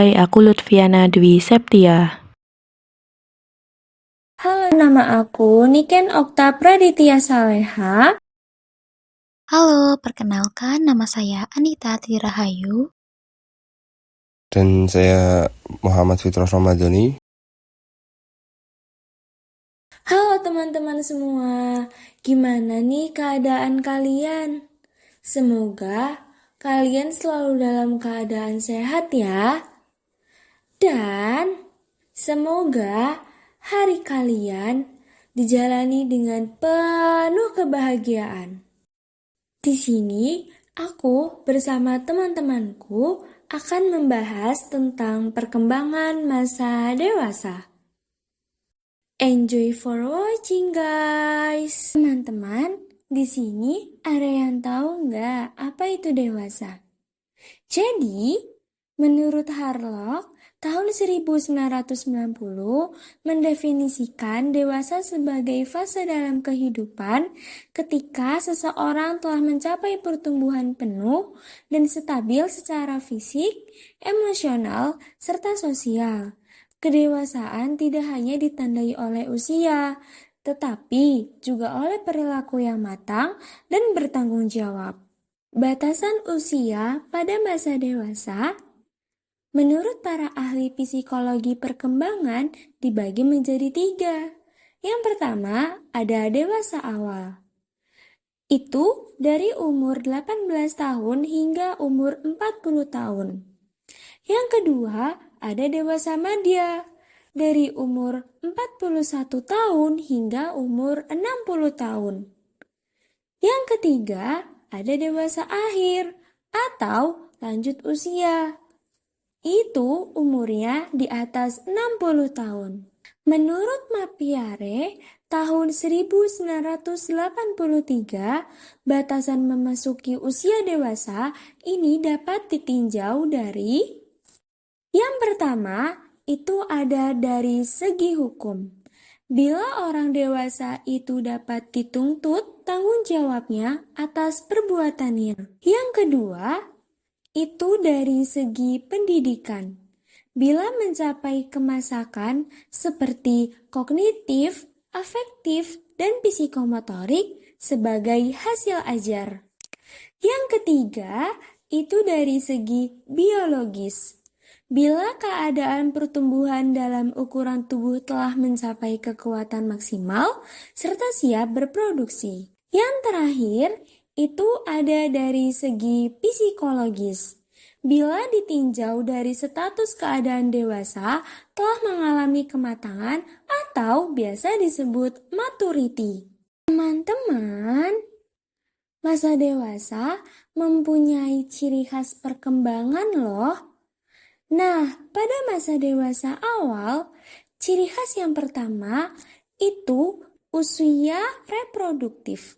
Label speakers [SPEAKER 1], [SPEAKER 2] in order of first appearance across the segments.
[SPEAKER 1] Hai, aku Lutfiana Dwi Septia.
[SPEAKER 2] Halo, nama aku Niken Okta Praditya Saleha.
[SPEAKER 3] Halo, perkenalkan nama saya Anita Tirahayu.
[SPEAKER 4] Dan saya Muhammad Fitroh Ramadhani.
[SPEAKER 2] Halo teman-teman semua, gimana nih keadaan kalian? Semoga kalian selalu dalam keadaan sehat ya. Dan semoga hari kalian dijalani dengan penuh kebahagiaan. Di sini, aku bersama teman-temanku akan membahas tentang perkembangan masa dewasa. Enjoy for watching, guys. Teman-teman, di sini ada yang tahu nggak apa itu dewasa? Jadi, menurut Harlock, tahun 1990 mendefinisikan dewasa sebagai fase dalam kehidupan ketika seseorang telah mencapai pertumbuhan penuh dan stabil secara fisik, emosional, serta sosial. Kedewasaan tidak hanya ditandai oleh usia, tetapi juga oleh perilaku yang matang dan bertanggung jawab. Batasan usia pada masa dewasa menurut para ahli psikologi perkembangan dibagi menjadi 3. Yang pertama ada dewasa awal. Itu dari umur 18 tahun hingga umur 40 tahun. Yang kedua ada dewasa madya. Dari umur 41 tahun hingga umur 60 tahun. Yang ketiga ada dewasa akhir atau lanjut usia. Itu umurnya di atas 60 tahun. Menurut Mapiare, tahun 1983, batasan memasuki usia dewasa ini dapat ditinjau dari yang pertama, itu ada dari segi hukum. Bila orang dewasa itu dapat dituntut tanggung jawabnya atas perbuatannya. Yang kedua, itu dari segi pendidikan. Bila mencapai kemasakan seperti kognitif, afektif, dan psikomotorik sebagai hasil ajar. Yang ketiga, itu dari segi biologis. Bila keadaan pertumbuhan dalam ukuran tubuh telah mencapai kekuatan maksimal serta siap berproduksi. Yang terakhir, itu ada dari segi psikologis. Bila ditinjau dari status keadaan dewasa telah mengalami kematangan atau biasa disebut maturity. Teman-teman, masa dewasa mempunyai ciri khas perkembangan loh. Nah, pada masa dewasa awal, ciri khas yang pertama itu usia reproduktif.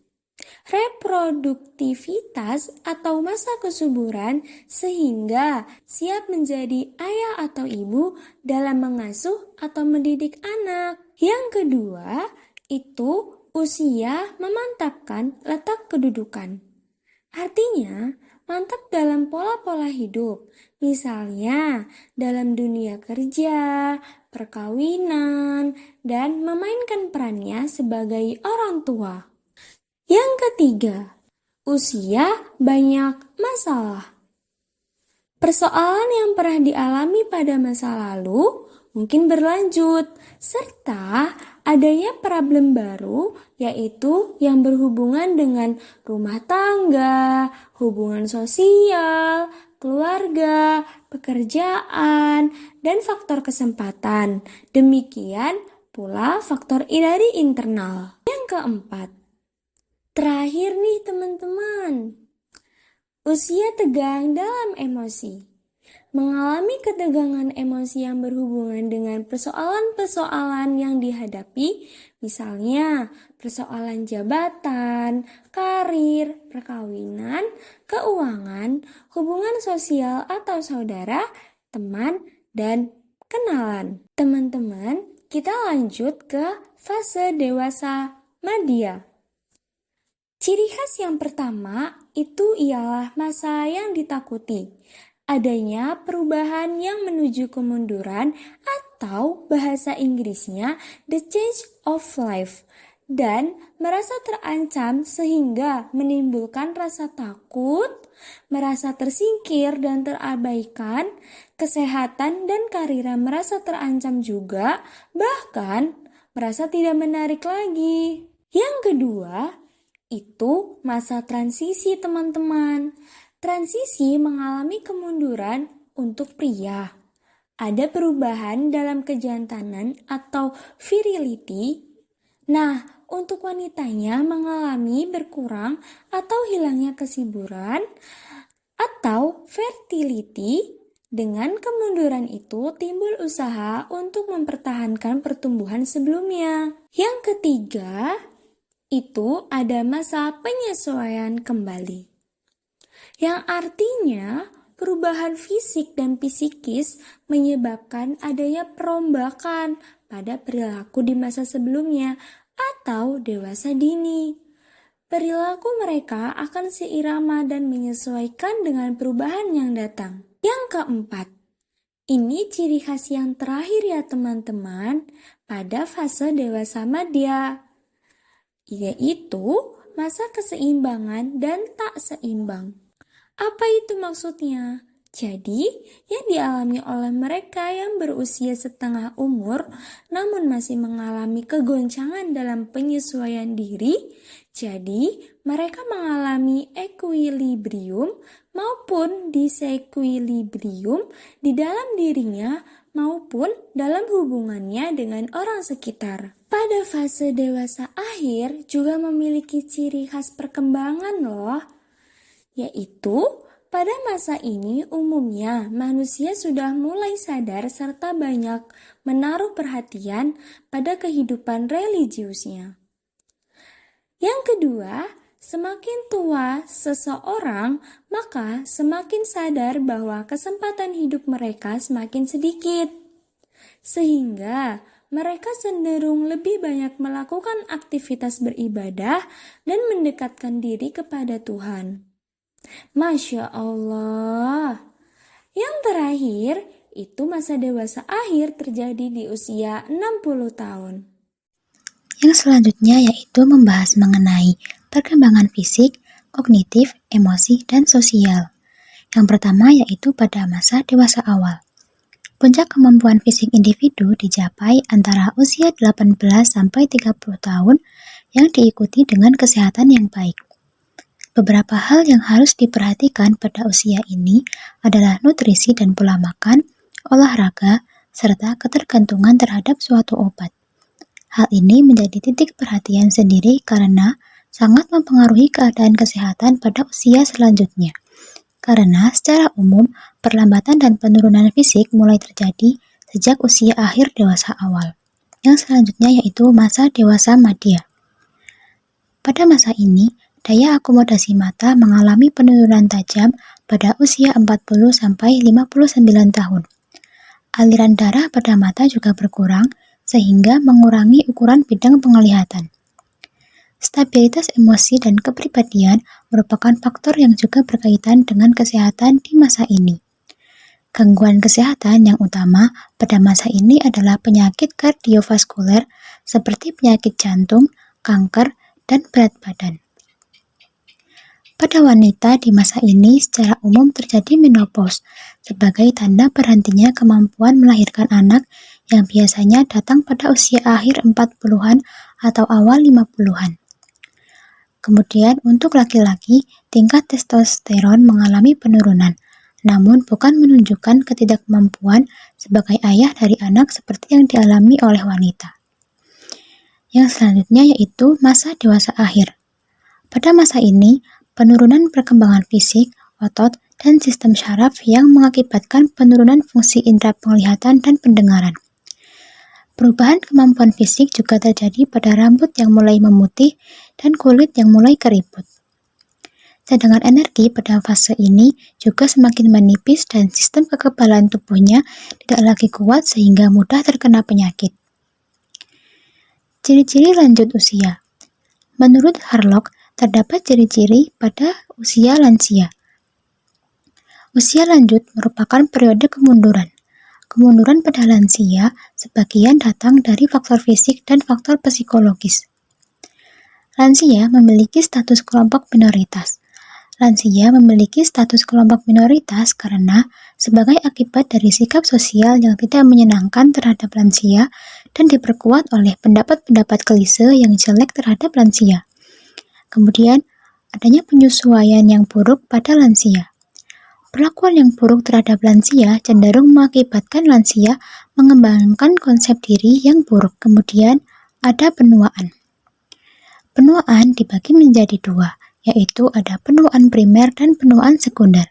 [SPEAKER 2] Reproduktivitas atau masa kesuburan sehingga siap menjadi ayah atau ibu dalam mengasuh atau mendidik anak. Yang kedua, itu usia memantapkan letak kedudukan. Artinya, mantap dalam pola-pola hidup, misalnya dalam dunia kerja, perkawinan, dan memainkan perannya sebagai orang tua. Yang ketiga, usia banyak masalah. Persoalan yang pernah dialami pada masa lalu mungkin berlanjut, serta adanya problem baru yaitu yang berhubungan dengan rumah tangga, hubungan sosial, keluarga, pekerjaan, dan faktor kesempatan. Demikian pula faktor dari internal. Yang keempat, terakhir nih teman-teman, usia tegang dalam emosi. Mengalami ketegangan emosi yang berhubungan dengan persoalan-persoalan yang dihadapi, misalnya persoalan jabatan, karir, perkawinan, keuangan, hubungan sosial atau saudara, teman, dan kenalan. Teman-teman, kita lanjut ke fase dewasa madya. Ciri khas yang pertama itu ialah masa yang ditakuti. adanya perubahan yang menuju kemunduran atau bahasa Inggrisnya the change of life, dan merasa terancam sehingga menimbulkan rasa takut, merasa tersingkir dan terabaikan, kesehatan dan karirnya merasa terancam juga, bahkan merasa tidak menarik lagi. Yang kedua, itu masa transisi teman-teman. Transisi mengalami kemunduran untuk pria. Ada perubahan dalam kejantanan atau virility. Nah, untuk wanitanya mengalami berkurang atau hilangnya kesuburan atau fertility. Dengan kemunduran itu timbul usaha untuk mempertahankan pertumbuhan sebelumnya. Yang ketiga, itu ada masa penyesuaian kembali, yang artinya perubahan fisik dan psikis menyebabkan adanya perombakan pada perilaku di masa sebelumnya atau dewasa dini. Perilaku mereka akan seirama dan menyesuaikan dengan perubahan yang datang. Yang keempat, ini ciri khas yang terakhir ya teman-teman pada fase dewasa madya, yaitu masa keseimbangan dan tak seimbang. Apa itu maksudnya? Jadi, yang dialami oleh mereka yang berusia setengah umur namun masih mengalami kegoncangan dalam penyesuaian diri, jadi mereka mengalami equilibrium maupun disequilibrium di dalam dirinya maupun dalam hubungannya dengan orang sekitar. Pada fase dewasa akhir juga memiliki ciri khas perkembangan loh, yaitu pada masa ini umumnya manusia sudah mulai sadar serta banyak menaruh perhatian pada kehidupan religiusnya. Yang kedua, semakin tua seseorang, maka semakin sadar bahwa kesempatan hidup mereka semakin sedikit. Sehingga mereka cenderung lebih banyak melakukan aktivitas beribadah dan mendekatkan diri kepada Tuhan. Masya Allah. Yang terakhir, itu masa dewasa akhir terjadi di usia 60 tahun.
[SPEAKER 3] Yang selanjutnya yaitu membahas mengenai perkembangan fisik, kognitif, emosi, dan sosial. Yang pertama yaitu pada masa dewasa awal. Puncak kemampuan fisik individu dicapai antara usia 18 sampai 30 tahun yang diikuti dengan kesehatan yang baik. Beberapa hal yang harus diperhatikan pada usia ini adalah nutrisi dan pola makan, olahraga, serta ketergantungan terhadap suatu obat. Hal ini menjadi titik perhatian sendiri karena sangat mempengaruhi keadaan kesehatan pada usia selanjutnya. Karena secara umum, perlambatan dan penurunan fisik mulai terjadi sejak usia akhir dewasa awal. Yang selanjutnya yaitu masa dewasa madya. Pada masa ini, daya akomodasi mata mengalami penurunan tajam pada usia 40-59 tahun. Aliran darah pada mata juga berkurang sehingga mengurangi ukuran bidang penglihatan. Stabilitas emosi dan kepribadian merupakan faktor yang juga berkaitan dengan kesehatan di masa ini. Gangguan kesehatan yang utama pada masa ini adalah penyakit kardiovaskuler seperti penyakit jantung, kanker, dan berat badan. Pada wanita di masa ini secara umum terjadi menopause sebagai tanda berhentinya kemampuan melahirkan anak yang biasanya datang pada usia akhir 40-an atau awal 50-an. Kemudian untuk laki-laki, tingkat testosteron mengalami penurunan, namun bukan menunjukkan ketidakmampuan sebagai ayah dari anak seperti yang dialami oleh wanita. Yang selanjutnya yaitu masa dewasa akhir. Pada masa ini, penurunan perkembangan fisik, otot, dan sistem syaraf yang mengakibatkan penurunan fungsi indera penglihatan dan pendengaran. Perubahan kemampuan fisik juga terjadi pada rambut yang mulai memutih dan kulit yang mulai keriput. Cadangan energi pada fase ini juga semakin menipis dan sistem kekebalan tubuhnya tidak lagi kuat sehingga mudah terkena penyakit. Ciri-ciri lanjut usia. Menurut Harlock, terdapat ciri-ciri pada usia lansia. Usia lanjut merupakan periode kemunduran. Kemunduran pada lansia sebagian datang dari faktor fisik dan faktor psikologis. Lansia memiliki status kelompok minoritas. Lansia memiliki status kelompok minoritas karena sebagai akibat dari sikap sosial yang tidak menyenangkan terhadap lansia dan diperkuat oleh pendapat-pendapat klise yang jelek terhadap lansia. Kemudian, adanya penyesuaian yang buruk pada lansia. Perlakuan yang buruk terhadap lansia cenderung mengakibatkan lansia mengembangkan konsep diri yang buruk. Kemudian, ada penuaan. Penuaan dibagi menjadi dua, yaitu ada penuaan primer dan penuaan sekunder.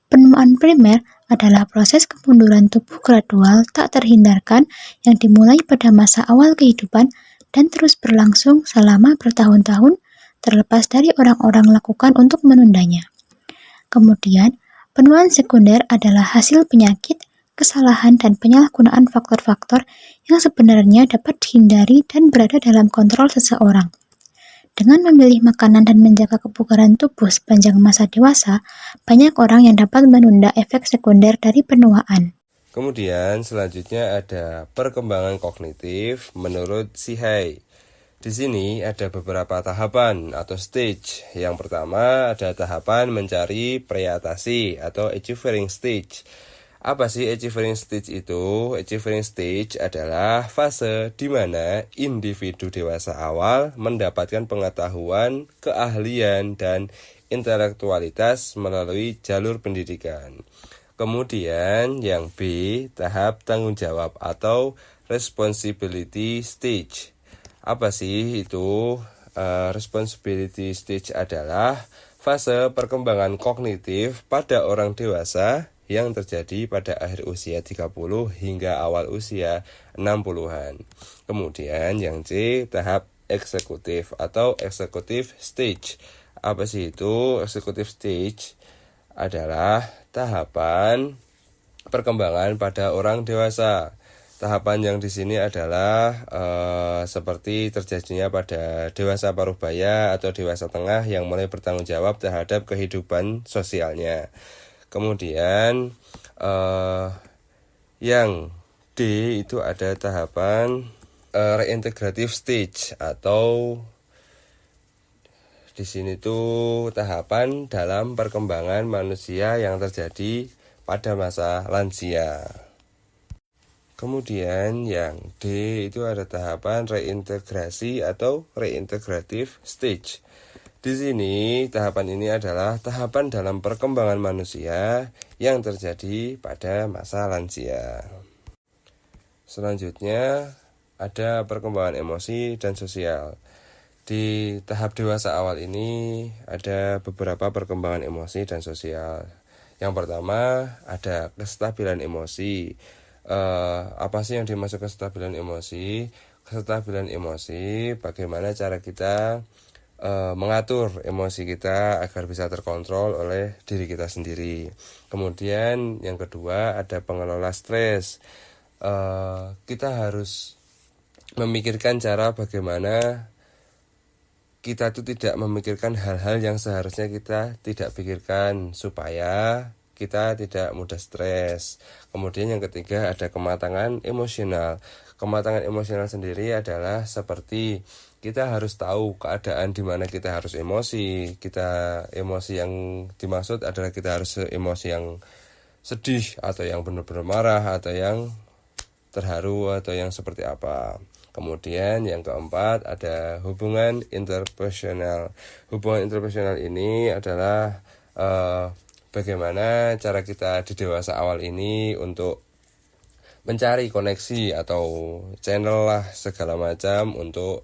[SPEAKER 3] Penuaan primer adalah proses kemunduran tubuh gradual tak terhindarkan yang dimulai pada masa awal kehidupan dan terus berlangsung selama bertahun-tahun terlepas dari orang-orang lakukan untuk menundanya. Kemudian, penuaan sekunder adalah hasil penyakit, kesalahan, dan penyalahgunaan faktor-faktor yang sebenarnya dapat dihindari dan berada dalam kontrol seseorang. Dengan memilih makanan dan menjaga kebugaran tubuh sepanjang masa dewasa, banyak orang yang dapat menunda efek sekunder dari penuaan.
[SPEAKER 4] Kemudian selanjutnya ada perkembangan kognitif menurut Sihai. Di sini ada beberapa tahapan atau stage. Yang pertama ada tahapan mencari preatasi atau achieving stage. Apa sih achieving stage itu? Achieving stage adalah fase di mana individu dewasa awal mendapatkan pengetahuan, keahlian, dan intelektualitas melalui jalur pendidikan. Kemudian yang B, tahap tanggung jawab atau responsibility stage. Apa sih itu? Responsibility stage adalah fase perkembangan kognitif pada orang dewasa yang terjadi pada akhir usia 30 hingga awal usia 60-an. Kemudian yang C, tahap eksekutif atau executive stage. Apa sih itu? Executive stage adalah tahapan perkembangan pada orang dewasa. Tahapan yang di sini adalah seperti terjadinya pada dewasa parubaya atau dewasa tengah yang mulai bertanggung jawab terhadap kehidupan sosialnya. Kemudian yang D itu ada tahapan reintegrative stage atau di sini tuh tahapan dalam perkembangan manusia yang terjadi pada masa lansia. Kemudian yang D itu ada tahapan reintegrasi atau reintegrative stage. Di sini tahapan ini adalah tahapan dalam perkembangan manusia yang terjadi pada masa lansia. Selanjutnya ada perkembangan emosi dan sosial. Di tahap dewasa awal ini ada beberapa perkembangan emosi dan sosial. Yang pertama ada kestabilan emosi. Apa sih yang dimaksud kestabilan emosi? Kestabilan emosi bagaimana cara kita mengatur emosi kita agar bisa terkontrol oleh diri kita sendiri. Kemudian yang kedua ada pengelola stres. Kita harus memikirkan cara bagaimana kita tuh tidak memikirkan hal-hal yang seharusnya kita tidak pikirkan supaya kita tidak mudah stres. Kemudian yang ketiga ada kematangan emosional. Kematangan emosional sendiri adalah seperti kita harus tahu keadaan di mana kita harus emosi. Emosi yang dimaksud adalah kita harus emosi yang sedih atau yang benar-benar marah atau yang terharu atau yang seperti apa. Kemudian yang keempat ada hubungan interpersonal. Hubungan interpersonal ini adalah bagaimana cara kita di dewasa awal ini untuk mencari koneksi atau channel lah segala macam untuk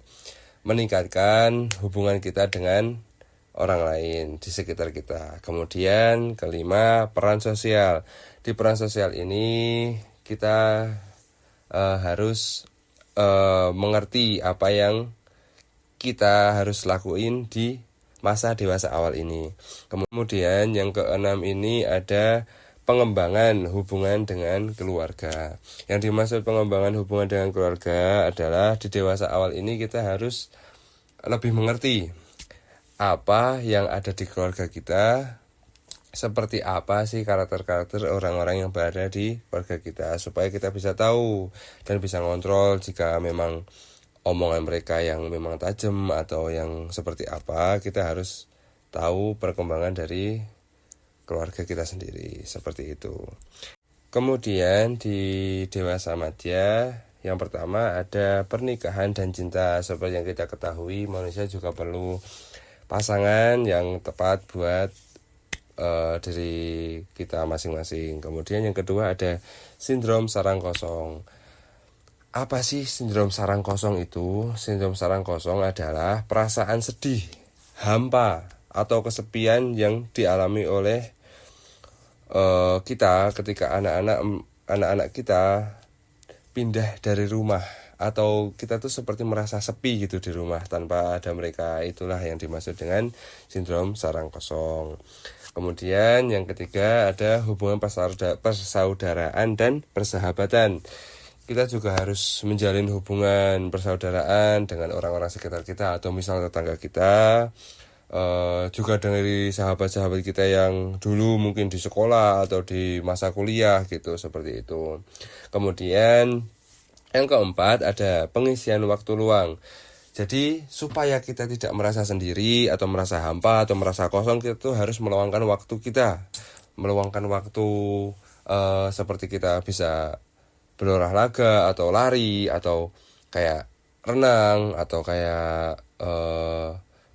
[SPEAKER 4] meningkatkan hubungan kita dengan orang lain di sekitar kita. Kemudian kelima, peran sosial. Di peran sosial ini kita harus mengerti apa yang kita harus lakuin di masa dewasa awal ini. Kemudian yang keenam ini ada pengembangan hubungan dengan keluarga. Yang dimaksud pengembangan hubungan dengan keluarga adalah di dewasa awal ini kita harus lebih mengerti apa yang ada di keluarga kita seperti apa sih karakter-karakter orang-orang yang berada di keluarga kita, supaya kita bisa tahu dan bisa ngontrol jika memang omongan mereka yang memang tajam atau yang seperti apa. Kita harus tahu perkembangan dari keluarga kita sendiri, seperti itu. Kemudian di dewasa madya, yang pertama ada pernikahan dan cinta. Seperti yang kita ketahui, manusia juga perlu pasangan yang tepat buat diri kita masing-masing. Kemudian yang kedua ada sindrom sarang kosong. Apa sih sindrom sarang kosong itu? Sindrom sarang kosong adalah perasaan sedih, hampa, atau kesepian yang dialami oleh kita ketika anak-anak kita pindah dari rumah, atau kita tuh seperti merasa sepi gitu di rumah tanpa ada mereka. Itulah yang dimaksud dengan sindrom sarang kosong. Kemudian yang ketiga ada hubungan persaudaraan dan persahabatan. Kita juga harus menjalin hubungan persaudaraan dengan orang-orang sekitar kita, atau misal tetangga kita, juga dari sahabat-sahabat kita yang dulu mungkin di sekolah atau di masa kuliah gitu, seperti itu. Kemudian yang keempat ada pengisian waktu luang. Jadi supaya kita tidak merasa sendiri atau merasa hampa atau merasa kosong, kita tuh harus meluangkan waktu kita. Meluangkan waktu seperti kita bisa berolahraga atau lari atau kayak renang atau kayak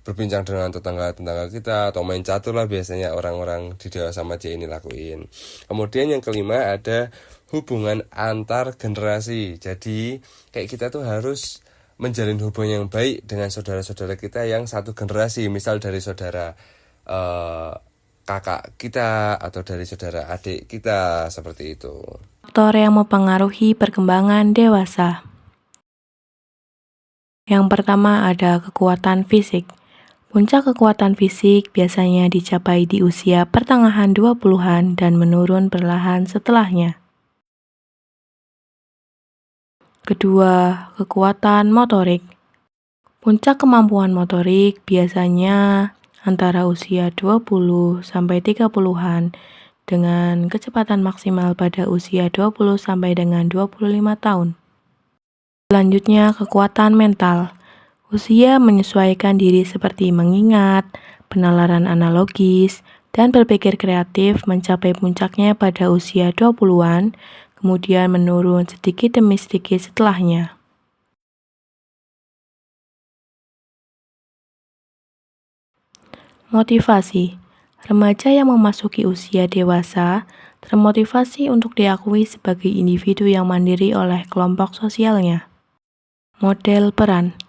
[SPEAKER 4] berbincang dengan tetangga-tetangga kita atau main catur lah biasanya orang-orang di dewasa madya ini lakuin. Kemudian yang kelima ada hubungan antar generasi. Jadi kayak kita tuh harus menjalin hubungan yang baik dengan saudara-saudara kita yang satu generasi, misal dari saudara kakak kita atau dari saudara adik kita, seperti itu.
[SPEAKER 1] Faktor yang mempengaruhi perkembangan dewasa. Yang pertama ada kekuatan fisik. Puncak kekuatan fisik biasanya dicapai di usia pertengahan 20-an dan menurun perlahan setelahnya. Kedua, kekuatan motorik. Puncak kemampuan motorik biasanya antara usia 20 sampai 30-an dengan kecepatan maksimal pada usia 20 sampai dengan 25 tahun. Selanjutnya, kekuatan mental. Usia menyesuaikan diri seperti mengingat, penalaran analogis, dan berpikir kreatif mencapai puncaknya pada usia 20-an, kemudian menurun sedikit demi sedikit setelahnya. Motivasi. Remaja yang memasuki usia dewasa termotivasi untuk diakui sebagai individu yang mandiri oleh kelompok sosialnya. Model peran.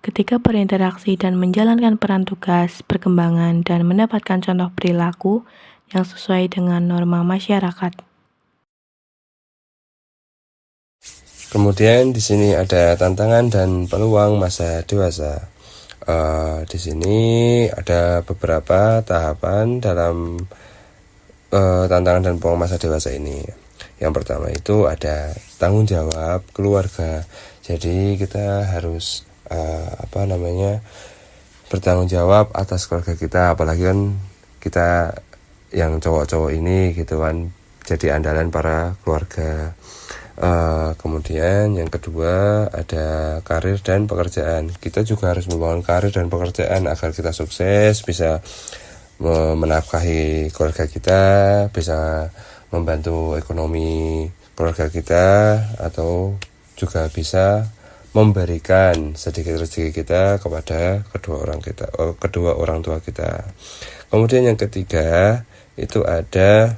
[SPEAKER 1] Ketika berinteraksi dan menjalankan peran tugas, perkembangan, dan mendapatkan contoh perilaku yang sesuai dengan norma masyarakat.
[SPEAKER 4] Kemudian di sini ada tantangan dan peluang masa dewasa. Di sini ada beberapa tahapan dalam tantangan dan peluang masa dewasa ini. Yang pertama itu ada tanggung jawab keluarga. Jadi kita harus bertanggung jawab atas keluarga kita, apalagi kan kita yang cowok-cowok ini gitu kan, jadi andalan para keluarga. Kemudian yang kedua ada karir dan pekerjaan. Kita juga harus membangun karir dan pekerjaan agar kita sukses, bisa menafkahi keluarga kita, bisa membantu ekonomi keluarga kita, atau juga bisa memberikan sedikit rezeki kita kepada kedua orang tua kita. Kemudian yang ketiga itu ada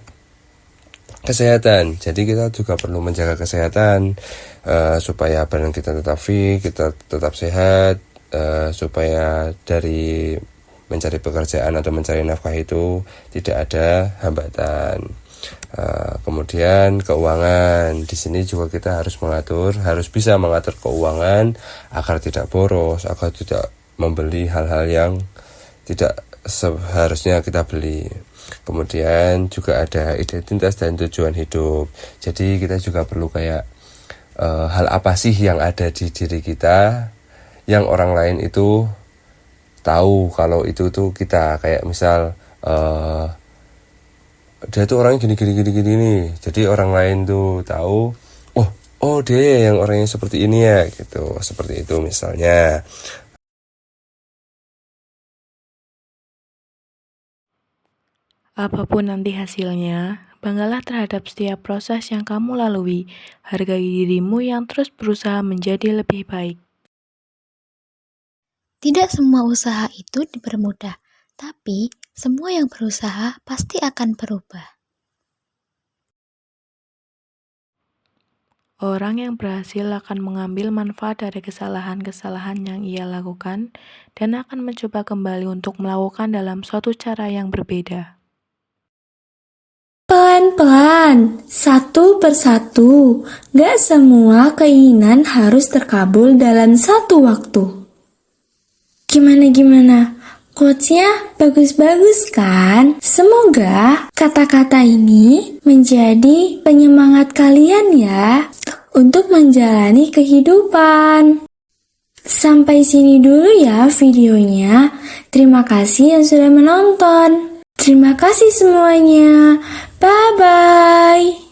[SPEAKER 4] kesehatan. Jadi kita juga perlu menjaga kesehatan supaya badan kita tetap fit, kita tetap sehat, supaya dari mencari pekerjaan atau mencari nafkah itu tidak ada hambatan. Kemudian keuangan. Di sini juga kita harus bisa mengatur keuangan agar tidak boros, agar tidak membeli hal-hal yang tidak seharusnya kita beli. Kemudian juga ada identitas dan tujuan hidup. Jadi kita juga perlu kayak hal apa sih yang ada di diri kita yang orang lain itu tahu kalau itu tuh kita, kayak misal dia tuh orangnya gini nih. Jadi orang lain tuh tahu, oh dia yang orangnya seperti ini ya gitu. Seperti itu misalnya.
[SPEAKER 1] Apapun nanti hasilnya, banggalah terhadap setiap proses yang kamu lalui. Hargai dirimu yang terus berusaha menjadi lebih baik.
[SPEAKER 3] Tidak semua usaha itu dipermudah, tapi semua yang berusaha pasti akan berubah.
[SPEAKER 1] Orang yang berhasil akan mengambil manfaat dari kesalahan-kesalahan yang ia lakukan dan akan mencoba kembali untuk melakukan dalam suatu cara yang berbeda.
[SPEAKER 2] Pelan-pelan, satu persatu. Gak semua keinginan harus terkabul dalam satu waktu. Gimana? Quotes-nya bagus-bagus kan? Semoga kata-kata ini menjadi penyemangat kalian ya untuk menjalani kehidupan. Sampai sini dulu ya videonya. Terima kasih yang sudah menonton. Terima kasih semuanya. Bye-bye.